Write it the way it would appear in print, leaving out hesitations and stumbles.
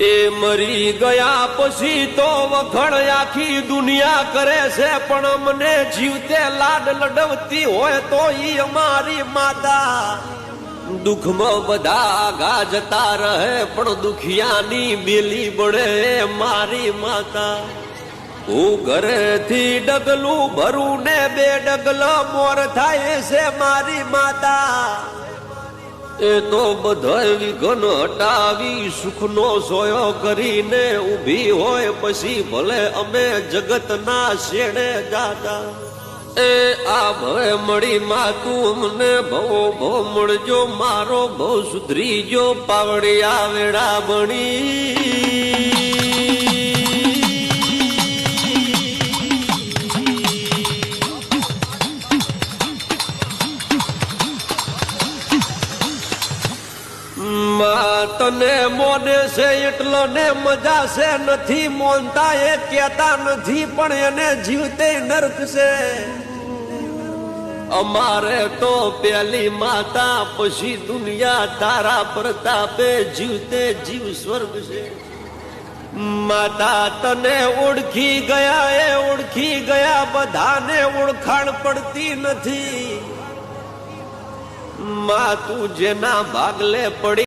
એ મરી ગયા પછી તો વખણ આખી દુનિયા કરે છે, પણ મને જીવતે લાડ લડવતી હોય તો ઈ અમારી માતા. દુઃખમાં બધા ઘા જતા રહે, પણ દુખિયાની બેલી બળે મારી માતા. હું ઘરેથી ડગલું ભરું ને 2 ડગલા મોર થાય છે મારી માતા. એ તો બધાય વિઘન હટાવી સુખનો સોયો કરીને ઊભી હોય, પછી ભલે અમે જગતના શેડે જાતા. એ આ ભવે મળી માં તું મને ભવો ભવ મળજો, મારો ભવ સુધરી જો પાવડિયા વેળા બની. તને મોને છે એટલો ને મજા છે, નથી મોનતા એ કહેતા નથી, પણ એને જીવતે નરક છે. અમારે તો પેલી માતા, પછી દુનિયા તારા પ્રતાપે જીવતે જીવ સ્વર્ગ છે. માતા તને ઓળખી ગયા, એ ઓળખી ગયા, બધાને ઓળખાણ પડતી નથી. માં તું જેના ભાગલે પડી